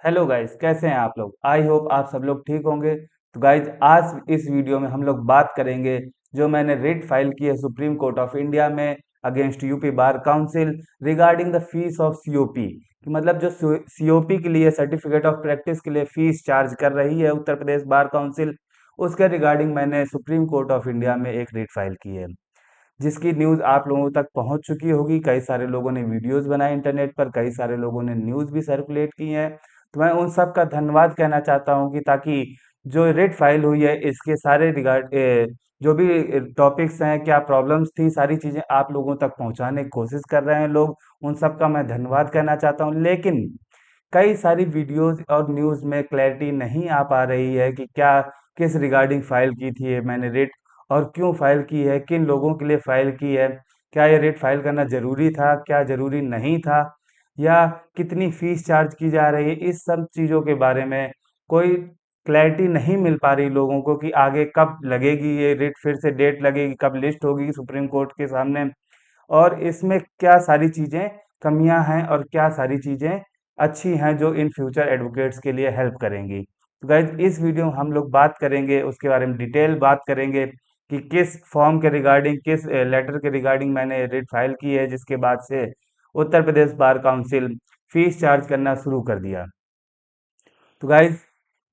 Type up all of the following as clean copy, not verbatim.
Hello guys, कैसे हैं आप लोग। आई होप आप सब लोग ठीक होंगे। तो गाइस, आज इस वीडियो में हम लोग बात करेंगे जो मैंने रिट फाइल की है सुप्रीम कोर्ट ऑफ इंडिया में against UP bar council regarding the fees of COP. कि मतलब जो सीओपी के लिए सर्टिफिकेट ऑफ प्रैक्टिस के लिए फीस चार्ज कर रही है उत्तर प्रदेश बार काउंसिल, उसके रिगार्डिंग मैंने सुप्रीम कोर्ट ऑफ इंडिया में एक रिट फाइल की है, जिसकी न्यूज़ आप लोगों तक पहुंच चुकी होगी। कई सारे लोगों ने वीडियोस बनाए इंटरनेट पर, कई सारे लोगों ने न्यूज़ भी सर्कुलेट की हैं। तो मैं उन सब का धन्यवाद कहना चाहता हूं कि ताकि जो रेट फाइल हुई है इसके सारे जो भी टॉपिक्स हैं, क्या प्रॉब्लम्स थी, सारी चीज़ें आप लोगों तक पहुंचाने की कोशिश कर रहे हैं लोग। उन सब का मैं धन्यवाद कहना चाहता हूं, लेकिन कई सारी वीडियोस और न्यूज़ में क्लैरिटी नहीं आ पा रही है कि क्या किस रिगार्डिंग फाइल की थी ये मैंने रेट, और क्यों फाइल की है, किन लोगों के लिए फाइल की है, क्या ये रेट फाइल करना ज़रूरी था, क्या ज़रूरी नहीं था, या कितनी फीस चार्ज की जा रही है। इस सब चीज़ों के बारे में कोई क्लैरिटी नहीं मिल पा रही लोगों को कि आगे कब लगेगी ये रेट, फिर से डेट लगेगी, कब लिस्ट होगी सुप्रीम कोर्ट के सामने, और इसमें क्या सारी चीज़ें कमियां हैं और क्या सारी चीज़ें अच्छी हैं जो इन फ्यूचर एडवोकेट्स के लिए हेल्प करेंगी। तो गाइज, इस वीडियो में हम लोग बात करेंगे, उसके बारे में डिटेल बात करेंगे कि किस फॉर्म के रिगार्डिंग, किस लेटर के रिगार्डिंग मैंने रिट फाइल की है, जिसके बाद से Uttar Pradesh bar council fees charge करना शुरू कर दिया। तो गाइज,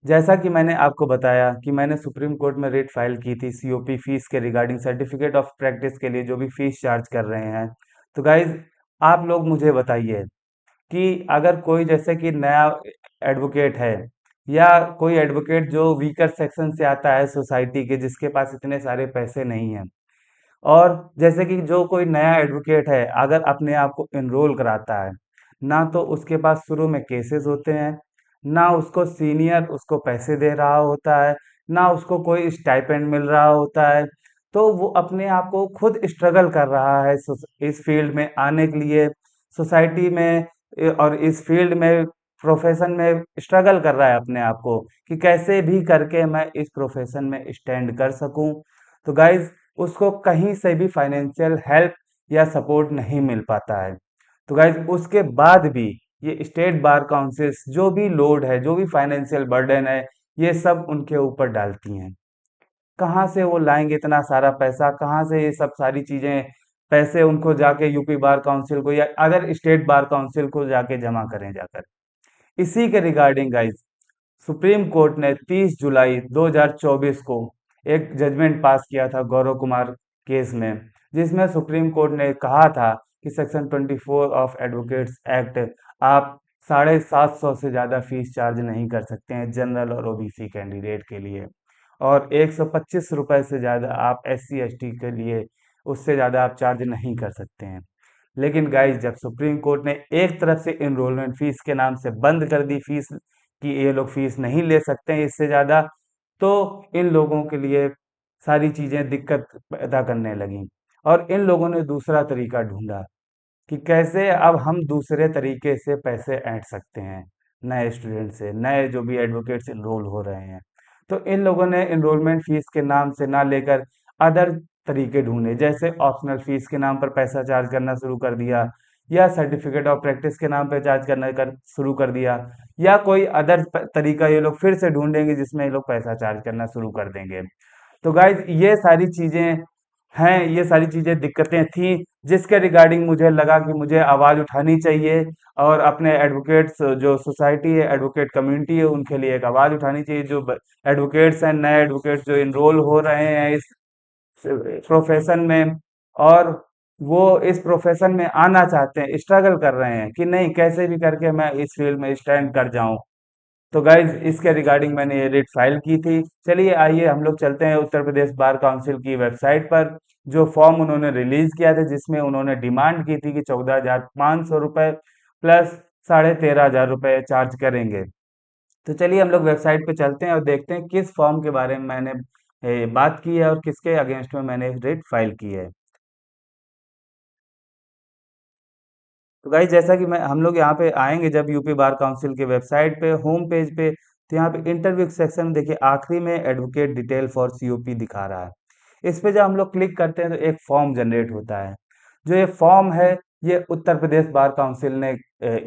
जैसा कि मैंने आपको बताया कि मैंने सुप्रीम कोर्ट में रिट फाइल की थी सीओपी फीस के रिगार्डिंग, सर्टिफिकेट ऑफ प्रैक्टिस के लिए जो भी फीस चार्ज कर रहे हैं। तो गाइज, आप लोग मुझे बताइए कि अगर कोई जैसे कि नया एडवोकेट है, या कोई एडवोकेट जो वीकर सेक्शन से आता है सोसाइटी के, जिसके पास इतने सारे पैसे नहीं हैं, और जैसे कि जो कोई नया एडवोकेट है अगर अपने आप को एनरोल कराता है, ना तो उसके पास शुरू में केसेस होते हैं, ना उसको सीनियर उसको पैसे दे रहा होता है, ना उसको कोई स्टाइपेंड मिल रहा होता है, तो वो अपने आप को खुद स्ट्रगल कर रहा है इस फील्ड में आने के लिए, सोसाइटी में और इस फील्ड में, प्रोफेशन में स्ट्रगल कर रहा है अपने आप को कि कैसे भी करके मैं इस प्रोफेशन में स्टैंड कर सकूं। तो गाइज, उसको कहीं से भी फाइनेंशियल हेल्प या सपोर्ट नहीं मिल पाता है। तो गाइज, उसके बाद भी ये स्टेट बार काउंसिल्स जो भी लोड है, जो भी फाइनेंशियल बर्डन है, ये सब उनके ऊपर डालती हैं। कहाँ से वो लाएंगे इतना सारा पैसा, कहाँ से ये सब सारी चीजें, पैसे उनको जाके यूपी बार काउंसिल को या अगर स्टेट बार काउंसिल को जाके जमा करें जाकर। इसी के रिगार्डिंग गाइज, सुप्रीम कोर्ट ने 30 जुलाई 2024 को एक जजमेंट पास किया था गौरव कुमार केस में, जिसमें सुप्रीम कोर्ट ने कहा था कि सेक्शन 24 ऑफ एडवोकेट्स एक्ट आप 750 से ज़्यादा फीस चार्ज नहीं कर सकते हैं जनरल और ओबीसी कैंडिडेट के लिए, और 125 रुपये से ज़्यादा आप एससी एसटी के लिए, उससे ज़्यादा आप चार्ज नहीं कर सकते हैं। लेकिन गाइस, जब सुप्रीम कोर्ट ने एक तरफ से इनरोलमेंट फीस के नाम से बंद कर दी फीस कि ये लोग फीस नहीं ले सकते हैं इससे ज़्यादा, तो इन लोगों के लिए सारी चीज़ें दिक्कत पैदा करने लगीं, और इन लोगों ने दूसरा तरीका ढूंढा कि कैसे अब हम दूसरे तरीके से पैसे ऐंठ सकते हैं नए स्टूडेंट से, नए जो भी एडवोकेट्स इनरोल हो रहे हैं। तो इन लोगों ने इनरोलमेंट फीस के नाम से ना लेकर अदर तरीके ढूंढे, जैसे ऑप्शनल फीस के नाम पर पैसा चार्ज करना शुरू कर दिया, या सर्टिफिकेट ऑफ प्रैक्टिस के नाम पर चार्ज करना शुरू कर दिया, या कोई अदर तरीका ये लोग फिर से ढूंढेंगे जिसमें ये लोग पैसा चार्ज करना शुरू कर देंगे। तो गाइज, ये सारी चीज़ें हैं, ये सारी चीज़ें दिक्कतें थी, जिसके रिगार्डिंग मुझे लगा कि मुझे आवाज़ उठानी चाहिए, और अपने एडवोकेट्स, जो सोसाइटी है, एडवोकेट कम्युनिटी है, उनके लिए एक आवाज़ उठानी चाहिए। जो एडवोकेट्स हैं, नए एडवोकेट्स जो इनरोल हो रहे हैं इस प्रोफेशन में, और वो इस प्रोफेशन में आना चाहते हैं, स्ट्रगल कर रहे हैं कि नहीं कैसे भी करके मैं इस फील्ड में स्टैंड कर जाऊं। तो गाइज, इसके रिगार्डिंग मैंने ये रिट फाइल की थी। चलिए आइए हम लोग चलते हैं उत्तर प्रदेश बार काउंसिल की वेबसाइट पर, जो फॉर्म उन्होंने रिलीज किया था, जिसमें उन्होंने डिमांड की थी कि 14,500 रुपये प्लस 13,500 रुपये चार्ज करेंगे। तो चलिए हम लोग वेबसाइट पे चलते हैं और देखते हैं किस फॉर्म के बारे में मैंने बात की है और किसके अगेंस्ट में मैंने रिट फाइल की है। तो गाइस, जैसा कि मैं हम लोग यहाँ पे आएंगे जब यूपी बार काउंसिल के वेबसाइट पे होम पेज पे, तो यहाँ पे इंटरव्यू सेक्शन में देखिए आखिरी में एडवोकेट डिटेल फॉर सीओपी दिखा रहा है। इस पे जब हम लोग क्लिक करते हैं तो एक फॉर्म जनरेट होता है। जो ये फॉर्म है ये उत्तर प्रदेश बार काउंसिल ने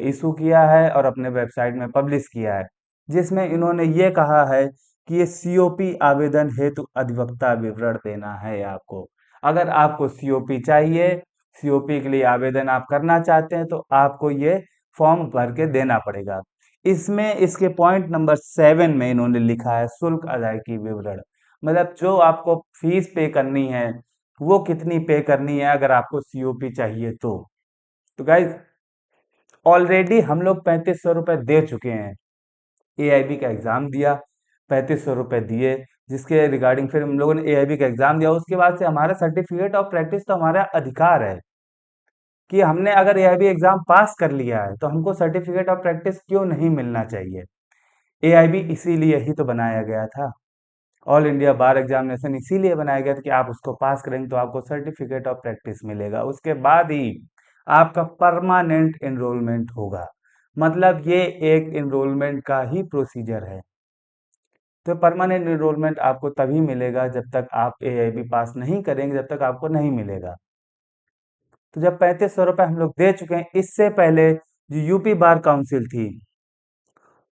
इशू किया है और अपने वेबसाइट में पब्लिश किया है, जिसमें इन्होंने ये कहा है कि ये सीओपी आवेदन हेतु अधिवक्ता विवरण देना है आपको। अगर आपको सीओपी चाहिए, सीओपी के लिए आवेदन आप करना चाहते हैं तो आपको ये फॉर्म भर के देना पड़ेगा। इसमें इसके पॉइंट नंबर 7 में इन्होंने लिखा है शुल्क अदायगी विवरण, मतलब जो आपको फीस पे करनी है वो कितनी पे करनी है अगर आपको सीओपी चाहिए तो गाइज ऑलरेडी हम लोग 3500 रुपये दे चुके हैं। एआईबी का एग्जाम दिया, 3500 रुपये दिए, जिसके रिगार्डिंग फिर हम लोगों ने एआईबी का एग्जाम दिया, उसके बाद से हमारा सर्टिफिकेट ऑफ प्रैक्टिस तो हमारा अधिकार है कि हमने अगर एआईबी एग्जाम पास कर लिया है तो हमको सर्टिफिकेट ऑफ प्रैक्टिस क्यों नहीं मिलना चाहिए। एआईबी इसीलिए ही तो बनाया गया था, ऑल इंडिया बार एग्जामिनेशन इसीलिए बनाया गया था कि आप उसको पास करेंगे तो आपको सर्टिफिकेट ऑफ प्रैक्टिस मिलेगा, उसके बाद ही आपका परमानेंट एनरोलमेंट होगा। मतलब ये एक एनरोलमेंट का ही प्रोसीजर है। तो परमानेंट एनरोलमेंट आपको तभी मिलेगा जब तक आप एआईबी पास नहीं करेंगे, जब तक आपको नहीं मिलेगा। तो जब 3500 रुपये हम लोग दे चुके हैं, इससे पहले जो यूपी बार काउंसिल थी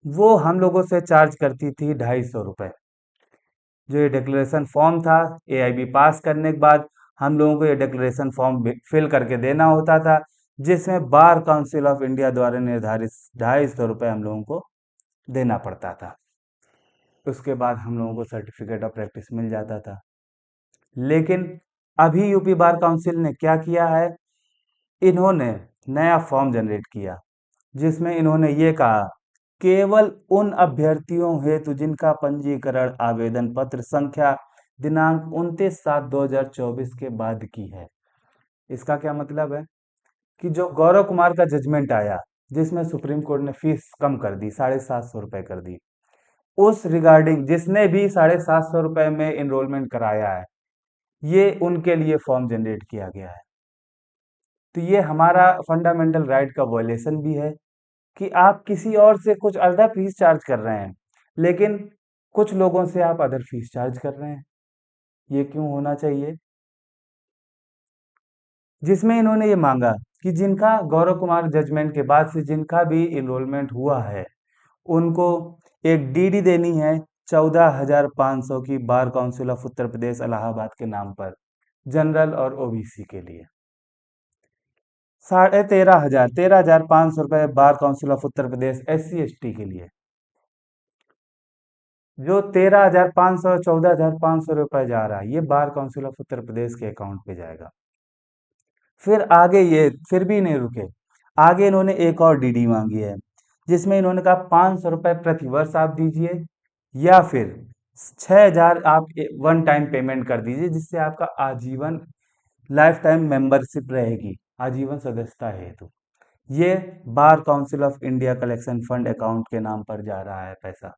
वो हम लोगों से चार्ज करती थी 250 रुपये। जो ये डिक्लेरेशन फॉर्म था, एआईबी पास करने के बाद हम लोगों को ये डिक्लेरेशन फॉर्म फिल करके देना होता था, जिसमें बार काउंसिल ऑफ इंडिया द्वारा निर्धारित 250 रुपये हम लोगों को देना पड़ता था। उसके बाद हम लोगों को सर्टिफिकेट ऑफ प्रैक्टिस मिल जाता था। लेकिन अभी यूपी बार काउंसिल ने क्या किया है, इन्होंने नया फॉर्म जनरेट किया, जिसमें इन्होंने ये कहा केवल उन अभ्यर्थियों हेतु जिनका पंजीकरण आवेदन पत्र संख्या दिनांक 29/7/2024 के बाद की है। इसका क्या मतलब है कि जो गौरव कुमार का जजमेंट आया जिसमें सुप्रीम कोर्ट ने फीस कम कर दी, 750 रुपये कर दी, उस रिगार्डिंग जिसने भी 750 रुपये में एनरोलमेंट कराया है, ये उनके लिए फॉर्म जनरेट किया गया है। तो ये हमारा फंडामेंटल राइट का वायलेशन भी है कि आप किसी और से कुछ अदर फीस चार्ज कर रहे हैं, लेकिन कुछ लोगों से आप अदर फीस चार्ज कर रहे हैं। ये क्यों होना चाहिए? जिसमें इन्होंने ये मांगा कि जिनका गौरव कुमार जजमेंट के बाद से जिनका भी इनरोलमेंट हुआ है, उनको एक डीडी देनी है 14,500 की बार काउंसिल ऑफ उत्तर प्रदेश इलाहाबाद के नाम पर, जनरल और ओबीसी के लिए। 13,500 रुपये बार council of Uttar Pradesh SC ST के लिए। जो 13,500 14,500 रुपये जा रहा है ये बार काउंसिल ऑफ उत्तर प्रदेश के अकाउंट पे जाएगा। फिर आगे ये फिर भी नहीं रुके, आगे इन्होंने एक और डीडी मांगी है, जिसमें इन्होंने कहा 500 रुपये प्रति वर्ष आप दीजिए या फिर 6,000 आप वन टाइम पेमेंट कर दीजिए, जिससे आपका आजीवन लाइफ टाइम मेंबरशिप रहेगी, आजीवन सदस्यता हेतु। ये बार council of India collection fund account के नाम पर जा रहा है पैसा।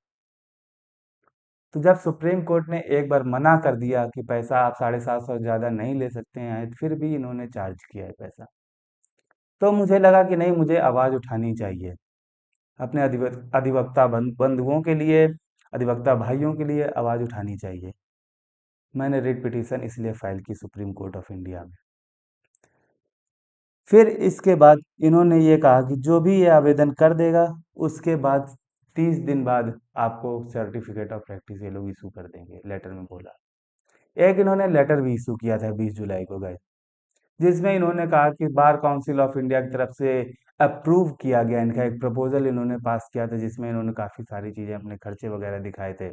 तो जब सुप्रीम कोर्ट ने एक बार मना कर दिया कि पैसा आप 750 ज़्यादा नहीं ले सकते हैं, फिर भी इन्होंने चार्ज किया है पैसा। तो मुझे लगा कि नहीं, मुझे आवाज़ उठानी चाहिए अपने अधिवक्ता बंधुओं के लिए, अधिवक्ता भाइयों के लिए आवाज़ उठानी चाहिए। मैंने रिट पिटीशन इसलिए फाइल की सुप्रीम कोर्ट ऑफ इंडिया में। फिर इसके बाद इन्होंने ये कहा कि जो भी ये आवेदन कर देगा उसके बाद 30 दिन बाद आपको सर्टिफिकेट ऑफ प्रैक्टिस ये लोग इशू कर देंगे, लेटर में बोला। एक इन्होंने लेटर भी इशू किया था 20 जुलाई को गए, जिसमें इन्होंने कहा कि बार काउंसिल ऑफ इंडिया की तरफ से अप्रूव किया गया, इनका एक प्रपोजल इन्होंने पास किया था, जिसमें इन्होंने काफ़ी सारी चीज़ें अपने खर्चे वगैरह दिखाए थे,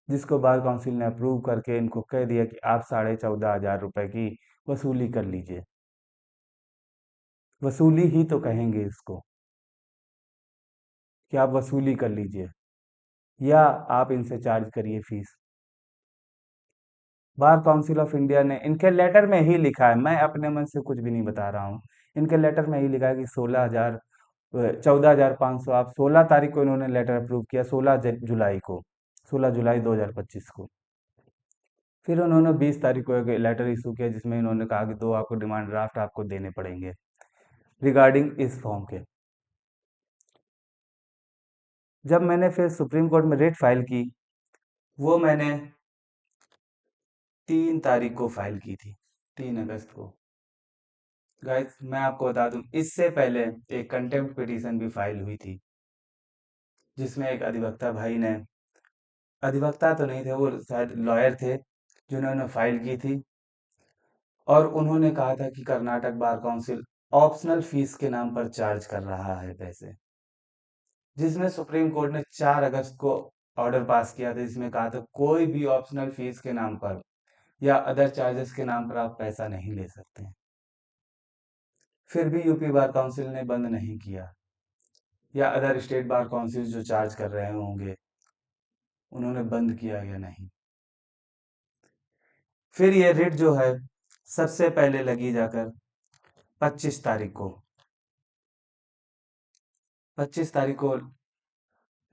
जिसको बार काउंसिल ने अप्रूव करके इनको कह दिया कि आप 14,500 रुपये की वसूली कर लीजिए। वसूली ही तो कहेंगे इसको कि आप वसूली कर लीजिए या आप इनसे चार्ज करिए fees. Bar council of India ने इनके लेटर में ही लिखा है, मैं अपने मन से कुछ भी नहीं बता रहा हूँ, इनके लेटर में ही लिखा है कि 14,500 आप 16 तारीख को इन्होंने लेटर अप्रूव किया, 16 जुलाई को, 16 जुलाई 2025 को। फिर उन्होंने 20 तारीख को एक लेटर इशू किया, जिसमें इन्होंने कहा कि दो आपको डिमांड ड्राफ्ट आपको देने पड़ेंगे रिगार्डिंग इस फॉर्म के। जब मैंने फिर सुप्रीम कोर्ट में रिट फाइल की, वो मैंने 3 तारीख को फाइल की थी, 3 अगस्त को। गाइस मैं आपको बता दूं, इससे पहले एक कंटेम्प्ट पिटीशन भी फाइल हुई थी, जिसमें एक अधिवक्ता भाई ने, अधिवक्ता तो नहीं थे, वो शायद लॉयर थे, जिन्होंने फाइल की थी, और उन्होंने कहा था कि Karnataka bar council optional fees के नाम पर चार्ज कर रहा है पैसे, जिसमें सुप्रीम कोर्ट ने 4 अगस्त को ऑर्डर पास किया था, जिसमें कहा था कोई भी ऑप्शनल फीस के नाम पर या अदर चार्जेस के नाम पर आप पैसा नहीं ले सकते। फिर भी यूपी बार काउंसिल ने बंद नहीं किया, या अदर स्टेट बार काउंसिल जो चार्ज कर रहे होंगे, उन्होंने बंद किया या नहीं। फिर ये रिट जो है सबसे पहले लगी जाकर 25 तारीख को, 25 तारीख को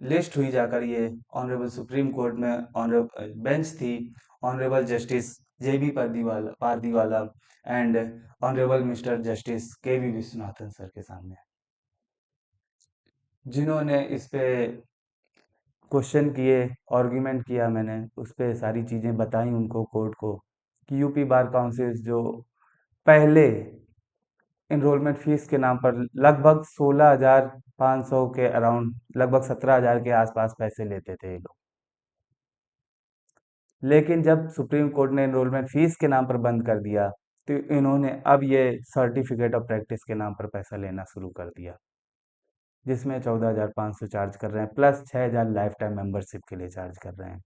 लिस्ट हुई जाकर, ये ऑनरेबल सुप्रीम कोर्ट में ऑनरेबल बेंच थी, honourable justice JB Pardiwala and honourable mister justice KV Viswanathan sir के सामने, जिन्होंने इस पे क्वेश्चन किए, आर्ग्यूमेंट किया। मैंने उस पे सारी चीज़ें बताई उनको, कोर्ट को, कि यूपी बार काउंसिल जो पहले एनरोलमेंट फीस के नाम पर लगभग 16,500 के अराउंड, लगभग 17,000 के आसपास पैसे लेते थे ये लोग, लेकिन जब सुप्रीम कोर्ट ने एनरोलमेंट फीस के नाम पर बंद कर दिया, तो इन्होंने अब ये सर्टिफिकेट ऑफ प्रैक्टिस के नाम पर पैसा लेना शुरू कर दिया, जिसमें 14,500 चार्ज कर रहे हैं, प्लस 6,000 लाइफ टाइम मेंबरशिप के लिए चार्ज कर रहे हैं,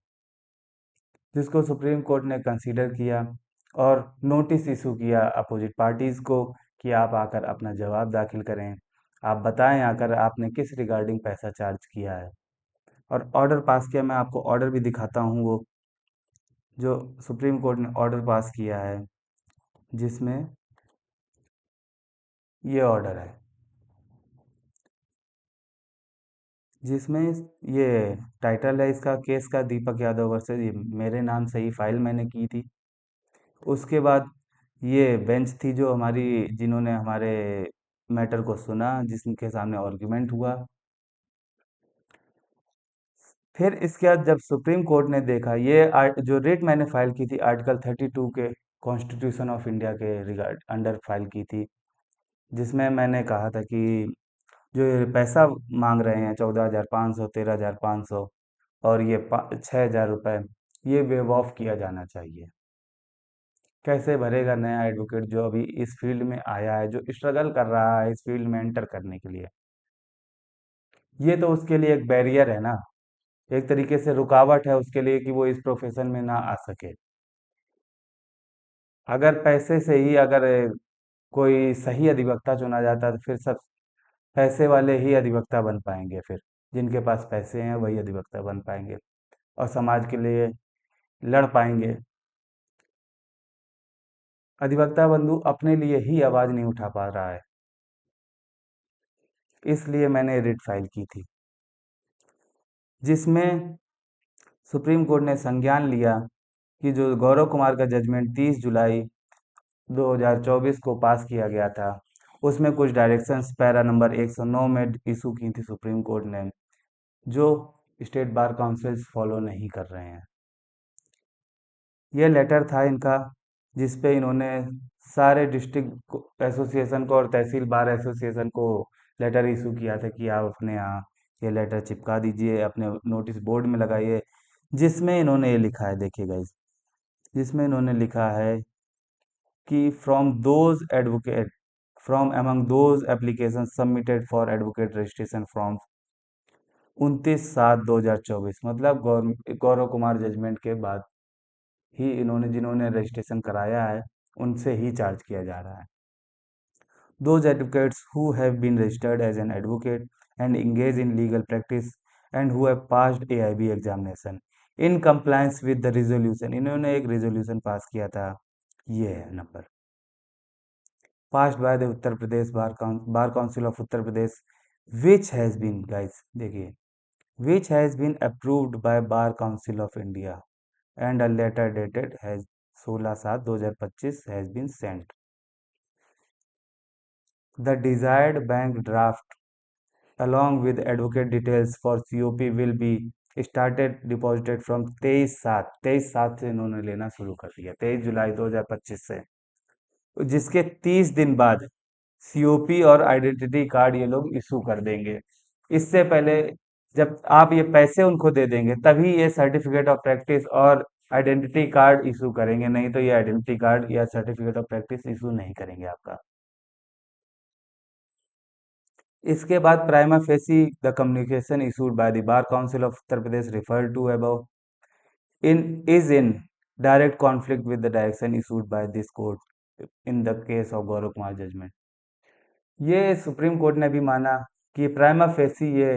जिसको सुप्रीम कोर्ट ने कंसीडर किया और नोटिस इशू किया अपोजिट पार्टीज को, कि आप आकर अपना जवाब दाखिल करें, आप बताएं आकर आपने किस रिगार्डिंग पैसा चार्ज किया है। और ऑर्डर पास किया, मैं आपको ऑर्डर भी दिखाता हूँ, वो जो सुप्रीम कोर्ट ने ऑर्डर पास किया है, जिसमें ये ऑर्डर है, जिसमें ये टाइटल है इसका, केस का दीपक यादव वर्सेस, ये मेरे नाम से ही फाइल मैंने की थी। उसके बाद ये बेंच थी जो हमारी, जिन्होंने हमारे मैटर को सुना, जिसके सामने आर्गुमेंट हुआ। फिर इसके बाद जब सुप्रीम कोर्ट ने देखा, ये जो रिट मैंने फाइल की थी आर्टिकल 32 के कॉन्स्टिट्यूशन ऑफ इंडिया के रिगार्ड अंडर फाइल की थी, जिसमें मैंने कहा था कि जो ये पैसा मांग रहे हैं 14,500, 13,500 और ये 6,000 रुपये, ये वेव ऑफ किया जाना चाहिए। कैसे भरेगा नया एडवोकेट जो अभी इस फील्ड में आया है, जो स्ट्रगल कर रहा है इस फील्ड में एंटर करने के लिए? ये तो उसके लिए एक बैरियर है ना, एक तरीके से रुकावट है उसके लिए, कि वो इस प्रोफेशन में ना आ सके। अगर पैसे से ही अगर कोई सही अधिवक्ता चुना जाता, तो फिर सब पैसे वाले ही अधिवक्ता बन पाएंगे, फिर जिनके पास पैसे हैं वही अधिवक्ता बन पाएंगे और समाज के लिए लड़ पाएंगे। अधिवक्ता बंधु अपने लिए ही आवाज नहीं उठा पा रहा है, इसलिए मैंने रिट फाइल की थी, जिसमें सुप्रीम कोर्ट ने संज्ञान लिया कि जो गौरव कुमार का जजमेंट 30 जुलाई 2024 को पास किया गया था, उसमें कुछ डायरेक्शंस पैरा नंबर 109 में इशू की थी सुप्रीम कोर्ट ने, जो स्टेट बार काउंसिल्स फॉलो नहीं कर रहे हैं। ये लेटर था इनका, जिस पे इन्होंने सारे डिस्ट्रिक्ट एसोसिएशन को और तहसील बार एसोसिएशन को लेटर इशू किया था, कि आप अपने यहाँ ये लेटर चिपका दीजिए, अपने नोटिस बोर्ड में लगाइए, जिसमें इन्होंने ये लिखा है, देखिए गाइस, जिसमें इन्होंने लिखा है कि from among those applications submitted for advocate registration from 29/7/2024, मतलब गौरव कुमार जजमेंट के बाद ही इन्होंने, जिन्होंने रजिस्ट्रेशन कराया है, उनसे ही चार्ज किया जा रहा है। Those advocates who have been registered as an advocate and engaged in legal practice and who have passed AIB examination in compliance with the resolution, इन्होंने एक रेजोल्यूशन पास किया था, ये है number, passed by the Uttar Pradesh Bar Council of Uttar Pradesh, which has been, guys देखिए, which has been approved by Bar Council of India and a letter dated has 16/7/2025 has been sent. The desired bank draft along with advocate details for COP will be started deposited from 23/7 से इन्होंने लेना शुरू कर दिया, 23 जुलाई 2025 से, जिसके 30 दिन बाद सीओपी और आइडेंटिटी कार्ड ये लोग इशू कर देंगे। इससे पहले जब आप ये पैसे उनको दे देंगे तभी ये सर्टिफिकेट ऑफ प्रैक्टिस और आइडेंटिटी कार्ड इशू करेंगे, नहीं तो ये आइडेंटिटी कार्ड या सर्टिफिकेट ऑफ प्रैक्टिस इशू नहीं करेंगे आपका। इसके बाद prima facie the communication issued by the bar council of Uttar Pradesh referred to above in is in direct conflict with the direction issued by this court in the case of Gaurav Kumar judgment. ये supreme court ने भी माना कि prima facie ये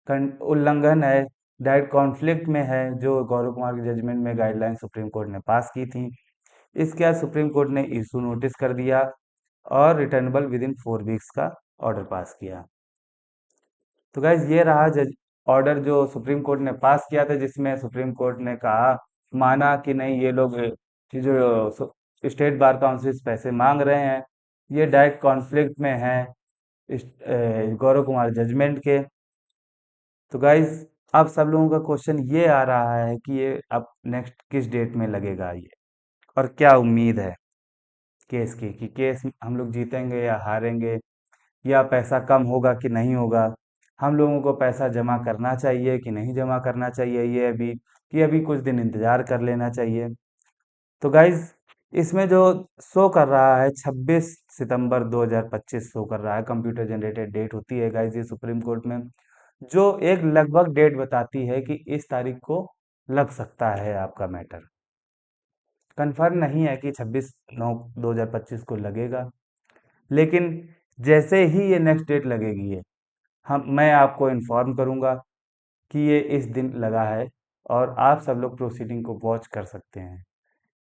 उल्लंघन है, direct conflict में है जो गौरव कुमार के जजमेंट में गाइडलाइन सुप्रीम कोर्ट ने पास की थी। इसके बाद सुप्रीम कोर्ट ने इशू नोटिस कर दिया और रिटर्नेबल विद इन 4 वीक्स का ऑर्डर पास किया। तो गाइज ये रहा जज ऑर्डर जो सुप्रीम कोर्ट ने पास किया था, जिसमें सुप्रीम कोर्ट ने कहा, माना कि नहीं ये लोग कि जो स्टेट बार काउंसिल पैसे मांग रहे हैं ये डायरेक्ट कॉन्फ्लिक्ट में है गौरव कुमार जजमेंट के। तो गाइज अब सब लोगों का क्वेश्चन ये आ रहा है कि ये अब नेक्स्ट किस डेट में लगेगा ये, और क्या उम्मीद है केस की कि केस हम लोग जीतेंगे या हारेंगे, या पैसा कम होगा कि नहीं होगा, हम लोगों को पैसा जमा करना चाहिए कि नहीं जमा करना चाहिए, ये अभी कि अभी कुछ दिन इंतज़ार कर लेना चाहिए। तो गाइज़ इसमें जो शो कर रहा है 26 सितंबर 2025 शो कर रहा है, कंप्यूटर जनरेटेड डेट होती है गाइज़ ये सुप्रीम कोर्ट में, जो एक लगभग डेट बताती है कि इस तारीख को लग सकता है आपका मैटर। कन्फर्म नहीं है कि 26/9/2025 को लगेगा, लेकिन जैसे ही ये नेक्स्ट डेट लगेगी ये मैं आपको इन्फॉर्म करूंगा कि ये इस दिन लगा है, और आप सब लोग प्रोसीडिंग को वॉच कर सकते हैं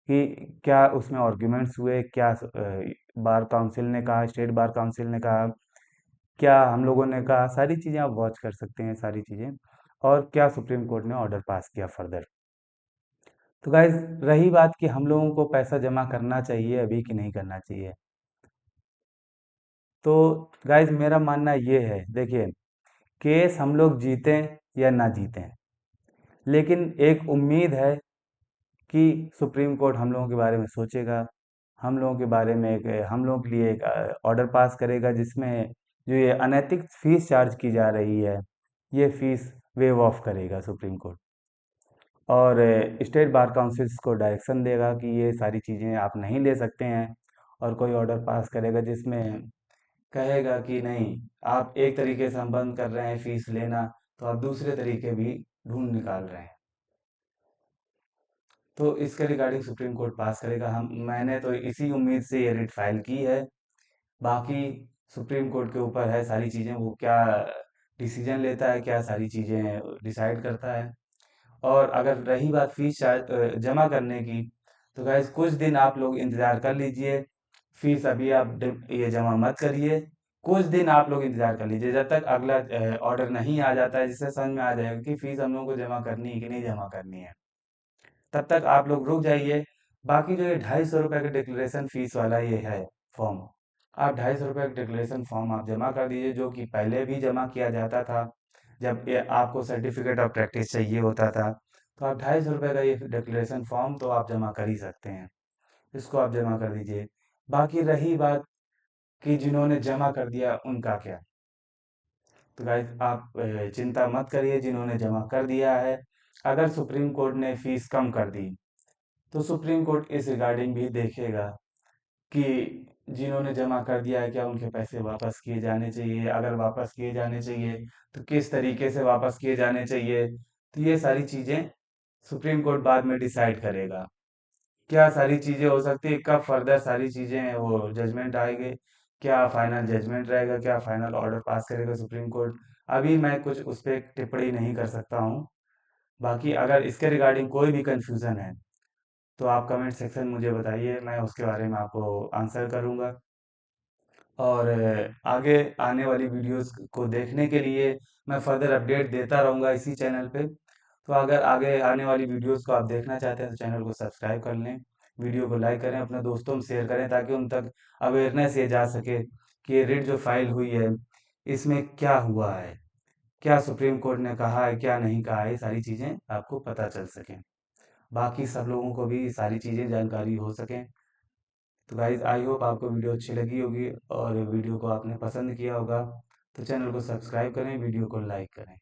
कि क्या उसमें आर्ग्यूमेंट्स हुए, क्या बार काउंसिल ने कहा, स्टेट बार काउंसिल ने कहा, क्या हम लोगों ने कहा, सारी चीज़ें आप वॉच कर सकते हैं, सारी चीज़ें, और क्या सुप्रीम कोर्ट ने ऑर्डर पास किया फर्दर। तो गाइज रही बात कि हम लोगों को पैसा जमा करना चाहिए अभी कि नहीं करना चाहिए, तो गाइज मेरा मानना ये है, देखिए केस हम लोग जीतें या ना जीतें, लेकिन एक उम्मीद है कि सुप्रीम कोर्ट हम लोगों के बारे में सोचेगा, हम लोगों के बारे में एक हम लोगों के लिए एक ऑर्डर पास करेगा, जिसमें जो ये अनैतिक फीस चार्ज की जा रही है ये फीस वेव ऑफ करेगा सुप्रीम कोर्ट, और स्टेट बार काउंसिल्स को डायरेक्शन देगा कि ये सारी चीज़ें आप नहीं ले सकते हैं, और कोई ऑर्डर पास करेगा जिसमें कहेगा कि नहीं, आप एक तरीके से हम बंद कर रहे हैं फीस लेना, तो आप दूसरे तरीके भी ढूंढ निकाल रहे हैं। तो इसके रिगार्डिंग सुप्रीम कोर्ट पास करेगा, हम मैंने तो इसी उम्मीद से ये रिट फाइल की है। बाकी सुप्रीम कोर्ट के ऊपर है सारी चीज़ें, वो क्या डिसीजन लेता है, क्या सारी चीज़ें डिसाइड करता है। और अगर रही बात फीस जमा करने की, तो गाइज कुछ दिन आप लोग इंतज़ार कर लीजिए, फीस अभी आप ये जमा मत करिए, कुछ दिन आप लोग इंतज़ार कर लीजिए जब तक अगला ऑर्डर नहीं आ जाता है, जिससे समझ में आ जाएगा कि फीस हम लोगों को जमा करनी है कि नहीं जमा करनी है, तब तक आप लोग रुक जाइए। बाकी जो ये 250 रुपये का डिक्लेरेशन फीस वाला ये है फॉर्म, आप 250 रुपये का डिक्लेरेशन फॉर्म आप जमा कर दीजिए, जो कि पहले भी जमा किया जाता था जब ये आपको सर्टिफिकेट ऑफ प्रैक्टिस चाहिए होता था। तो आप 250 रुपये का ये डिक्लेरेशन फॉर्म तो आप जमा कर ही सकते हैं, इसको आप जमा कर दीजिए। बाकी रही बात कि जिन्होंने जमा कर दिया उनका क्या, तो गाइस आप चिंता मत करिए, जिन्होंने जमा कर दिया है, अगर सुप्रीम कोर्ट ने फीस कम कर दी तो सुप्रीम कोर्ट इस रिगार्डिंग भी देखेगा कि जिन्होंने जमा कर दिया है क्या उनके पैसे वापस किए जाने चाहिए, अगर वापस किए जाने चाहिए तो किस तरीके से वापस किए जाने चाहिए। तो ये सारी चीज़ें सुप्रीम कोर्ट बाद में डिसाइड करेगा, क्या सारी चीज़ें हो सकती है, कब फर्दर सारी चीज़ें वो जजमेंट आएंगे, क्या फाइनल जजमेंट रहेगा, क्या फाइनल ऑर्डर पास करेगा सुप्रीम कोर्ट। अभी मैं कुछ उस पर टिप्पणी नहीं कर सकता हूँ। बाकी अगर इसके रिगार्डिंग कोई भी कंफ्यूजन है तो आप कमेंट सेक्शन मुझे बताइए, मैं उसके बारे में आपको आंसर करूँगा। और आगे आने वाली वीडियोस को देखने के लिए मैं फर्दर अपडेट देता रहूँगा इसी चैनल पे। तो अगर आगे आने वाली वीडियोस को आप देखना चाहते हैं तो चैनल को सब्सक्राइब कर लें, वीडियो को लाइक करें, अपने दोस्तों में शेयर करें, ताकि उन तक अवेयरनेस ये जा सके कि ये रिट जो फाइल हुई है इसमें क्या हुआ है, क्या सुप्रीम कोर्ट ने कहा है, क्या नहीं कहा है, ये सारी चीज़ें आपको पता चल सकें, बाकी सब लोगों को भी सारी चीज़ें जानकारी हो सकें। तो गाइज आई होप आपको वीडियो अच्छी लगी होगी और वीडियो को आपने पसंद किया होगा। तो चैनल को सब्सक्राइब करें, वीडियो को लाइक करें।